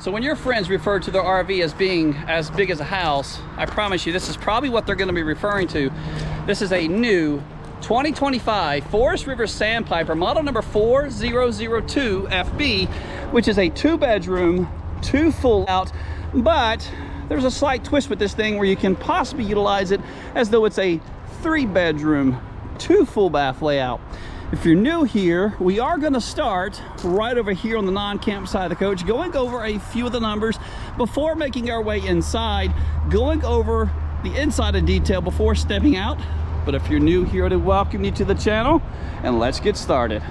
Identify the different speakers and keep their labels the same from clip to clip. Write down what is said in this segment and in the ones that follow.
Speaker 1: So when your friends refer to their RV as being as big as a house, I promise you this is probably what they're going to be referring to. This is a new 2025 Forest River Sandpiper, model number 4002FB, which is a 2-bedroom, 2 full out, but there's a slight twist with this thing where you can possibly utilize it as though it's a 3-bedroom, 2 full bath layout. If you're new here, we are going to start right over here on the non-camp side of the coach, going over a few of the numbers before making our way inside, going over the inside of detail before stepping out. But if you're new here, to welcome you to the channel, and let's get started.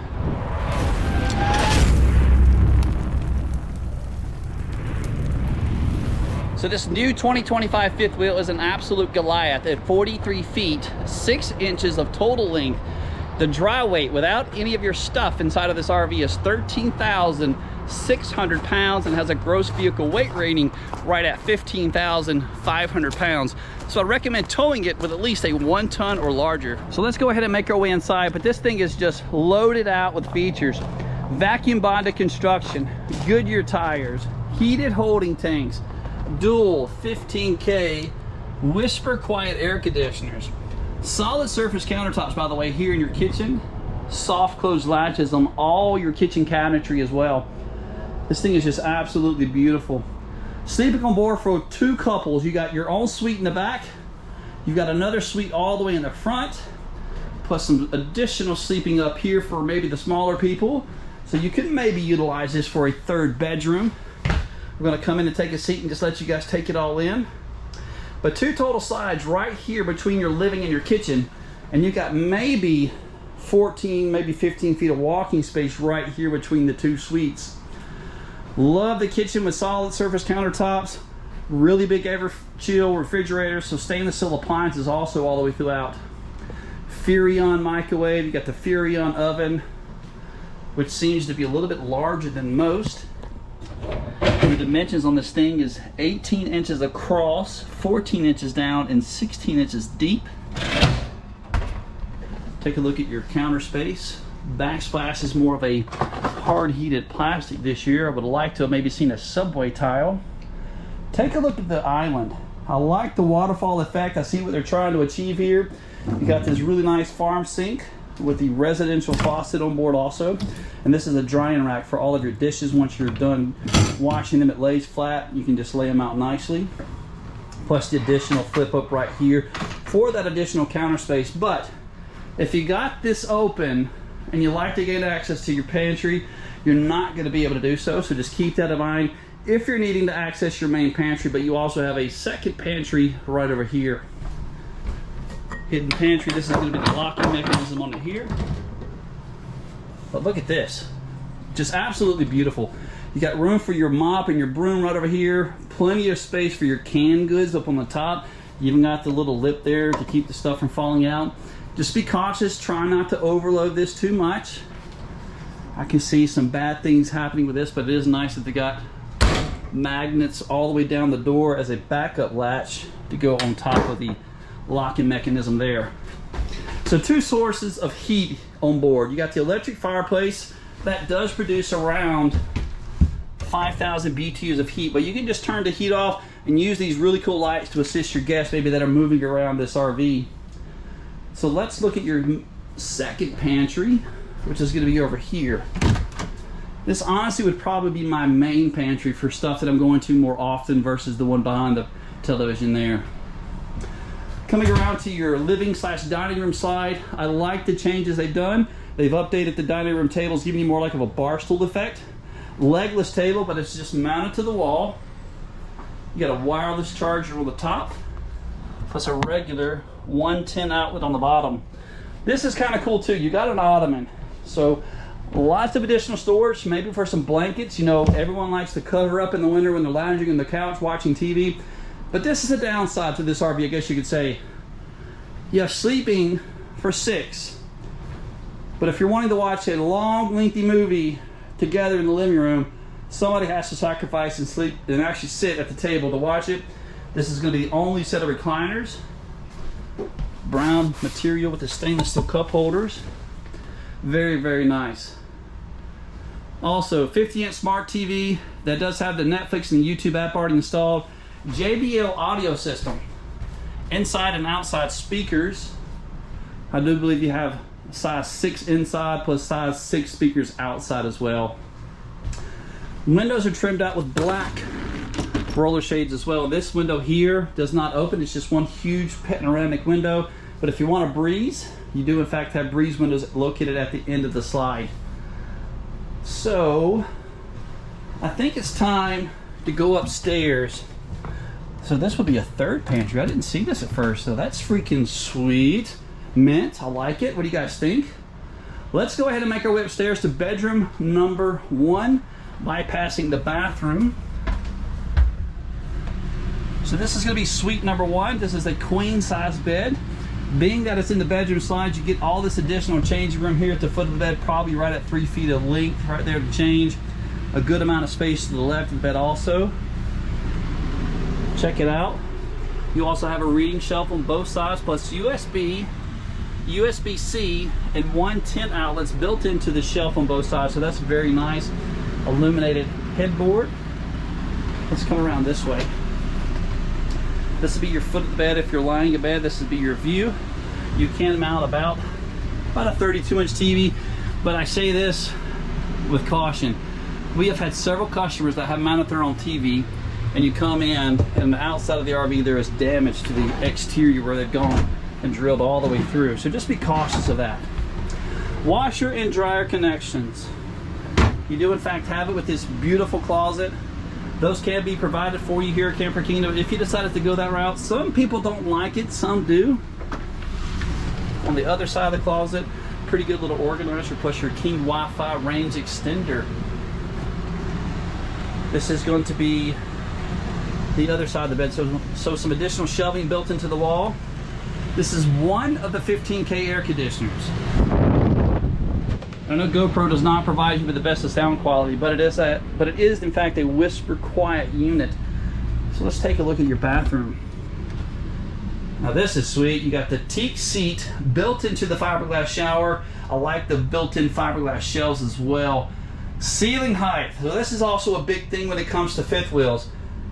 Speaker 1: So this new 2025 fifth wheel is an absolute Goliath at 43 feet, 6 inches of total length. The dry weight without any of your stuff inside of this RV is 13,600 pounds and has a gross vehicle weight rating right at 15,500 pounds. So I recommend towing it with at least a 1 ton or larger. So let's go ahead and make our way inside, but this thing is just loaded out with features. Vacuum bonded construction, Goodyear tires, heated holding tanks, dual 15K whisper quiet air conditioners, solid surface countertops, by the way, here in your kitchen, soft close latches on all your kitchen cabinetry as well. This thing is just absolutely beautiful. Sleeping on board for 2 couples. You got your own suite in the back, you've got another suite all the way in the front, plus some additional sleeping up here for maybe the smaller people. So you could maybe utilize this for a 3rd bedroom. We're going to come in and take a seat and just let you guys take it all in. But 2 total sides right here between your living and your kitchen, and you've got maybe 14, maybe 15 feet of walking space right here between the 2 suites. Love the kitchen with solid surface countertops, really big ever-chill refrigerator, so stainless steel appliances also all the way throughout. Furrion microwave, you got the Furrion oven, which seems to be a little bit larger than most. The dimensions on this thing is 18 inches across, 14 inches down, and 16 inches deep. Take a look at your counter space. Backsplash is more of a hard heated plastic this year. I would like to have maybe seen a subway tile. Take a look at the island. I like the waterfall effect. I see what they're trying to achieve here. You got this really nice farm sink with the residential faucet on board also, and this is a drying rack for all of your dishes. Once you're done washing them, it lays flat. You can just lay them out nicely, plus the additional flip up right here for that additional counter space. But if you got this open and you like to get access to your pantry, you're not going to be able to do so, so just keep that in mind if you're needing to access your main pantry. But you also have a second pantry right over here. Hidden pantry. This is going to be the locking mechanism on it here. But look at this, just absolutely beautiful. You got room for your mop and your broom right over here, plenty of space for your canned goods up on the top. You even got the little lip there to keep the stuff from falling out. Just be cautious, try not to overload this too much. I can see some bad things happening with this, but it is nice that they got magnets all the way down the door as a backup latch to go on top of the locking mechanism there. So 2 sources of heat on board. You got the electric fireplace that does produce around 5,000 BTUs of heat, but you can just turn the heat off and use these really cool lights to assist your guests maybe that are moving around this RV. So let's look at your second pantry, which is going to be over here. This honestly would probably be my main pantry for stuff that I'm going to more often versus the one behind the television there. Coming around to your living / dining room side, I like the changes they've done. They've updated the dining room tables, giving you more like of a bar stool effect. Legless table, but it's just mounted to the wall. You got a wireless charger on the top, plus a regular 110 outlet on the bottom. This is kind of cool too. You got an ottoman, so lots of additional storage, maybe for some blankets. You know, everyone likes to cover up in the winter when they're lounging on the couch watching TV. But this is a downside to this RV, I guess you could say. You have sleeping for 6. But if you're wanting to watch a long, lengthy movie together in the living room, somebody has to sacrifice and sleep and actually sit at the table to watch it. This is going to be the only set of recliners. Brown material with the stainless steel cup holders. Very, very nice. Also, 50-inch smart TV that does have the Netflix and YouTube app already installed. JBL audio system. Inside and outside speakers. I do believe you have size 6 inside plus size 6 speakers outside as well. Windows are trimmed out with black roller shades as well. This window here does not open. It's just one huge panoramic window. But if you want a breeze, you do in fact have breeze windows located at the end of the slide. So I think it's time to go upstairs. So this would be a third pantry. I didn't see this at first, so that's freaking sweet. Mint, I like it. What do you guys think? Let's go ahead and make our way upstairs to bedroom number 1, bypassing the bathroom. So this is going to be suite number 1. This is a queen size bed. Being that it's in the bedroom slide, you get all this additional changing room here at the foot of the bed, probably right at 3 feet of length right there to change. A good amount of space to the left of the bed also. Check it out. You also have a reading shelf on both sides, plus USB, USB-C, and 1 10 outlets built into the shelf on both sides. So that's very nice. Illuminated headboard. Let's come around this way. This will be your foot of the bed. If you're lying in bed, this will be your view. You can mount about a 32-inch TV, but I say this with caution. We have had several customers that have mounted their own TV, and you come in, and the outside of the RV there is damage to the exterior where they've gone and drilled all the way through. So just be cautious of that. Washer and dryer connections. You do in fact have it with this beautiful closet. Those can be provided for you here at Camper Kingdom if you decided to go that route. Some people don't like it, some do. On the other side of the closet, pretty good little organizer plus your King Wi-Fi range extender. This is going to be the other side of the bed, so some additional shelving built into the wall. This is one of the 15K air conditioners. I know GoPro does not provide you with the best of sound quality, but it is in fact a whisper quiet unit. So let's take a look at your bathroom. Now this is sweet. You got the teak seat built into the fiberglass shower. I like the built-in fiberglass shelves as well. Ceiling height. So this is also a big thing when it comes to fifth wheels.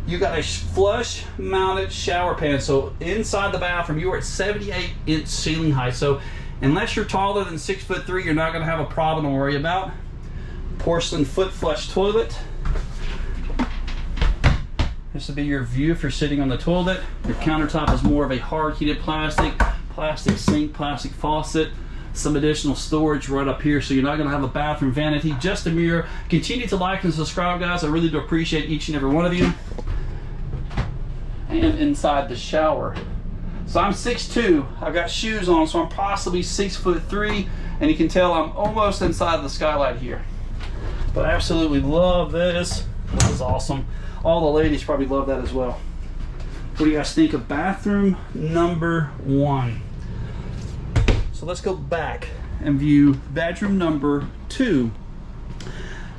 Speaker 1: You got a flush mounted shower pan. So inside the bathroom, you are at 78-inch ceiling height. So unless you're taller than 6'3", you're not going to have a problem to worry about. Porcelain foot flush toilet. This will be your view if you're sitting on the toilet. Your countertop is more of a hard heated plastic sink, plastic faucet. Some additional storage right up here, so you're not going to have a bathroom vanity, just a mirror. Continue to like and subscribe, guys. I really do appreciate each and every one of you. And inside the shower. So I'm 6'2", I've got shoes on, so I'm possibly 6'3", and you can tell I'm almost inside of the skylight here. But I absolutely love this. This is awesome. All the ladies probably love that as well. What do you guys think of bathroom number 1? So let's go back and view bedroom number 2.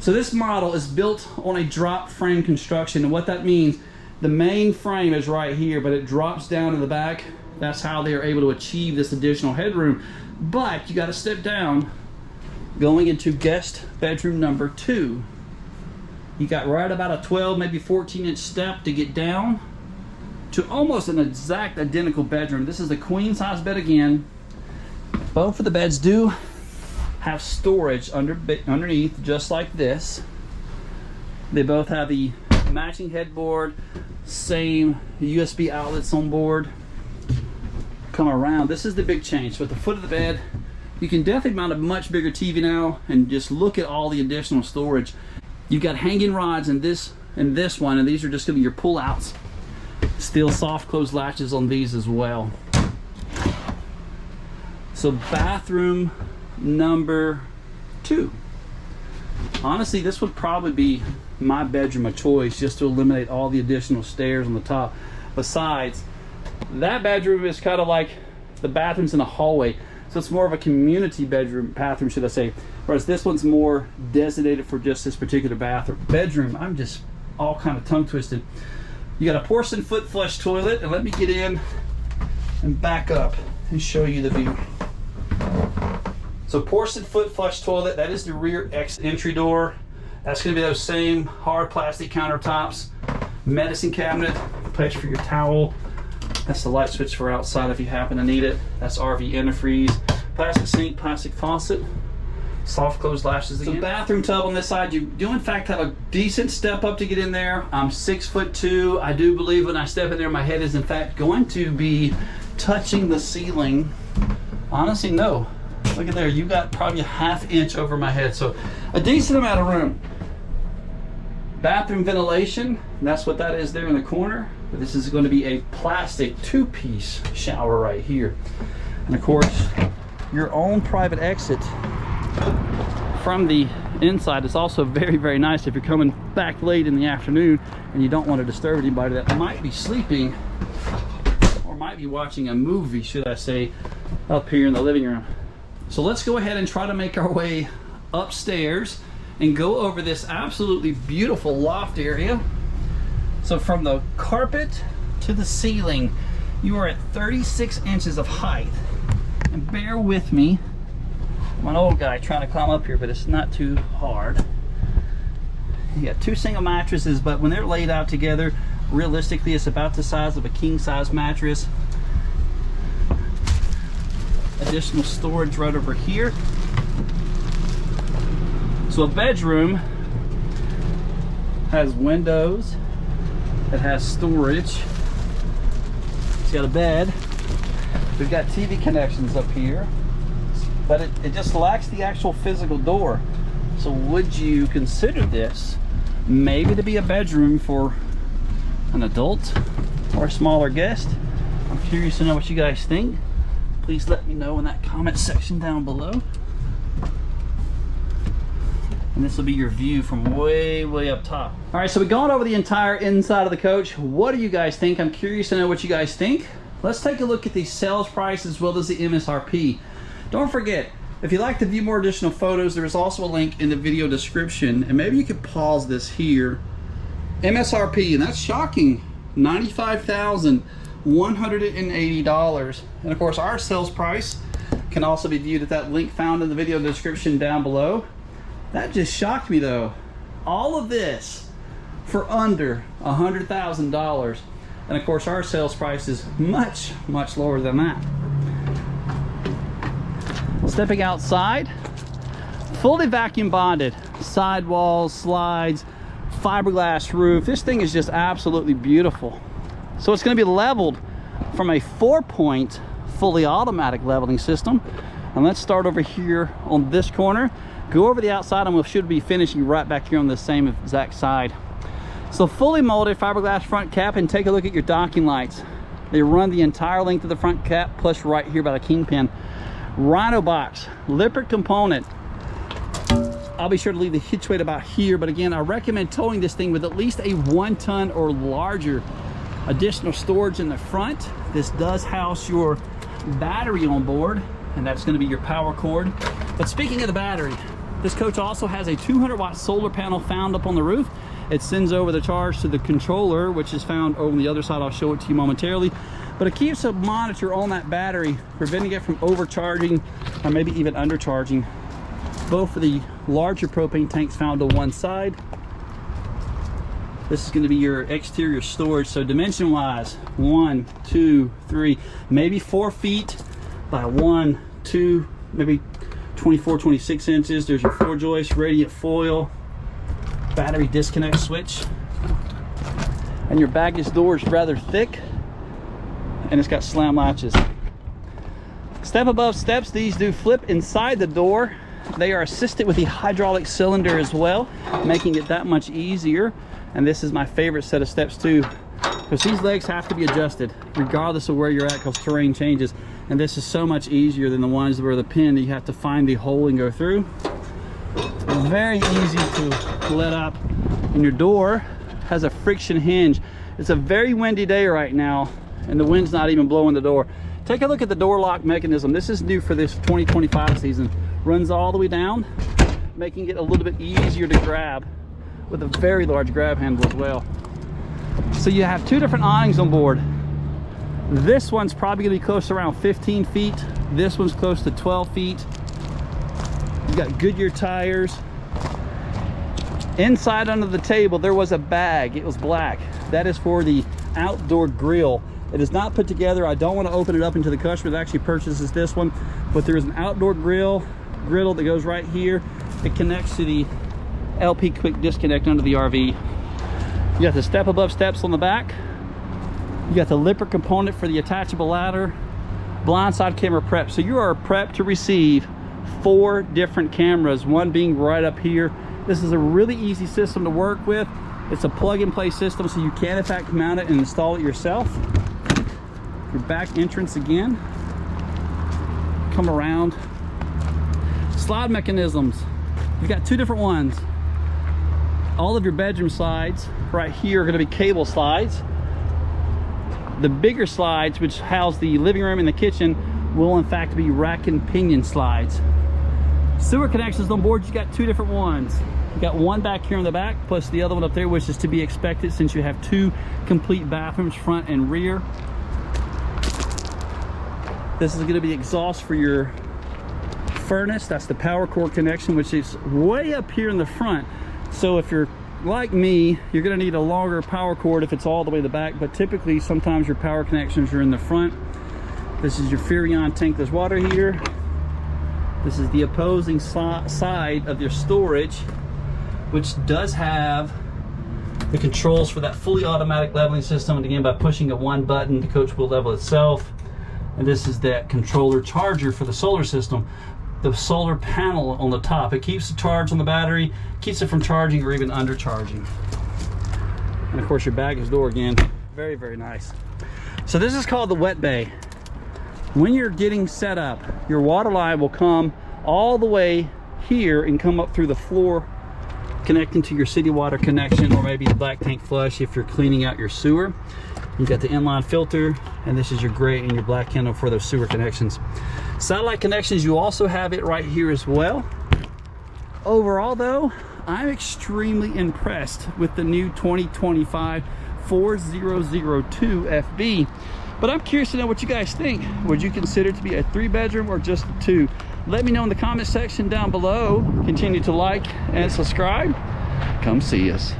Speaker 1: So this model is built on a drop frame construction, and what that means, the main frame is right here, but it drops down in the back. That's how they are able to achieve this additional headroom. But you got to step down going into guest bedroom number 2. You got right about a 12, maybe 14-inch step to get down to almost an exact identical bedroom. This is the queen size bed again. Both of the beds do have storage underneath, just like this. They both have the matching headboard, same USB outlets on board. Come around, this is the big change. So at the foot of the bed, you can definitely mount a much bigger TV now, and just look at all the additional storage. You've got hanging rods in this one, and these are just going to be your pull-outs. Steel soft close latches on these as well. So bathroom number 2. Honestly, this would probably be my bedroom of choice, just to eliminate all the additional stairs on the top. Besides, that bedroom is kind of like the bathrooms in a hallway, so it's more of a community bathroom, should I say, whereas this one's more designated for just this particular bedroom. I'm just all kind of tongue twisted. You got a porcelain foot flush toilet, and let me get in and back up and show you the view. So porcelain foot flush toilet, that is the rear exit entry door. That's going to be those same hard plastic countertops, medicine cabinet, place for your towel. That's the light switch for outside if you happen to need it. That's RV antifreeze, plastic sink, plastic faucet, soft close latches again. So bathroom tub on this side. You do in fact have a decent step up to get in there. I'm 6'2". I do believe when I step in there, my head is in fact going to be touching the ceiling. Honestly, no. Look at there, you got probably a ½ inch over my head, so a decent amount of room. Bathroom ventilation, that's what that is there in the corner. But this is going to be a plastic 2-piece shower right here. And of course, your own private exit from the inside is also very, very nice if you're coming back late in the afternoon and you don't want to disturb anybody that might be sleeping or might be watching a movie, should I say, up here in the living room. So let's go ahead and try to make our way upstairs and go over this absolutely beautiful loft area. So from the carpet to the ceiling, you are at 36 inches of height. And bear with me, I'm an old guy trying to climb up here, but it's not too hard. You got 2 single mattresses, but when they're laid out together, realistically, it's about the size of a king-size mattress. Additional storage right over here. So a bedroom has windows, it has storage, it's got a bed, we've got TV connections up here, but it just lacks the actual physical door. So would you consider this maybe to be a bedroom for an adult or a smaller guest? I'm curious to know what you guys think. Please let me know in that comment section down below. And this will be your view from way, way up top. All right, so we've gone over the entire inside of the coach. What do you guys think? I'm curious to know what you guys think. Let's take a look at the sales price as well as the MSRP. Don't forget, if you'd like to view more additional photos, there is also a link in the video description, and maybe you could pause this here. MSRP, and that's shocking, $95,180. And of course, our sales price can also be viewed at that link found in the video description down below. That just shocked me though. All of this for under $100,000. And of course, our sales price is much, much lower than that. Stepping outside, fully vacuum bonded, sidewalls, slides, fiberglass roof. This thing is just absolutely beautiful. So it's going to be leveled from a 4-point fully automatic leveling system. And let's start over here on this corner, go over the outside, and we should be finishing right back here on the same exact side. So fully molded fiberglass front cap, and take a look at your docking lights. They run the entire length of the front cap, plus right here by the kingpin. Rhino box, Lippert component. I'll be sure to leave the hitch weight about here, but again, I recommend towing this thing with at least a 1-ton or larger. Additional storage in the front. This does house your battery on board, and that's going to be your power cord. But speaking of the battery, this coach also has a 200-watt solar panel found up on the roof. It sends over the charge to the controller, which is found over on the other side. I'll show it to you momentarily. But it keeps a monitor on that battery, preventing it from overcharging or maybe even undercharging. Both of the larger propane tanks found on one side. This is going to be your exterior storage. So dimension wise, 1, 2, 3, maybe 4 feet by 1, 2, maybe 24, 26 inches. There's your 4 joist, radiant foil, battery disconnect switch. And your baggage door is rather thick, and it's got slam latches. Step above steps, these do flip inside the door. They are assisted with the hydraulic cylinder as well, making it that much easier. And this is my favorite set of steps too, because these legs have to be adjusted regardless of where you're at, because terrain changes. And this is so much easier than the ones where the pin, you have to find the hole and go through. Very easy to let up. And your door has a friction hinge. It's a very windy day right now, and the wind's not even blowing the door. Take a look at the door lock mechanism. This is new for this 2025 season. Runs all the way down, making it a little bit easier to grab, with a very large grab handle as well. So you have 2 different awnings on board. This one's probably going to be close to around 15 feet. This one's close to 12 feet. You got Goodyear tires. Inside under the table, there was a bag. It was black. That is for the outdoor grill. It is not put together. I don't want to open it up until the customer that actually purchases this one, but there is an outdoor griddle that goes right here. It connects to the LP quick disconnect under the RV. You got the step above steps on the back. You got the lipper component for the attachable ladder. Blindside camera prep. So you are prepped to receive 4 different cameras, one being right up here. This is a really easy system to work with. It's a plug-and-play system, so you can in fact mount it and install it yourself. Your back entrance again. Come around. Slide mechanisms. You've got 2 different ones. All of your bedroom slides right here are going to be cable slides. The bigger slides, which house the living room and the kitchen, will in fact be rack and pinion slides. Sewer connections on board, you got 2 different ones. You got one back here in the back, plus the other one up there, which is to be expected since you have 2 complete bathrooms, front and rear. This is going to be exhaust for your furnace. That's the power cord connection, which is way up here in the front. So if you're like me, you're going to need a longer power cord if it's all the way to the back, but typically sometimes your power connections are in the front. This is your Furrion tankless water heater. This is the opposing side of your storage, which does have the controls for that fully automatic leveling system, and again by pushing a 1 button the coach will level itself. And this is that controller charger for the solar system, the solar panel on the top. It keeps the charge on the battery, keeps it from charging or even undercharging. And of course your baggage door again, very, very nice. So this is called the wet bay. When you're getting set up, your water line will come all the way here and come up through the floor, connecting to your city water connection or maybe the black tank flush if you're cleaning out your sewer. You got the inline filter, and this is your gray and your black handle for those sewer connections. Satellite connections, you also have it right here as well. Overall though, I'm extremely impressed with the new 2025 4002FB. But I'm curious to know what you guys think. Would you consider it to be a 3-bedroom or just a 2? Let me know in the comment section down below. Continue to like and subscribe. Come see us.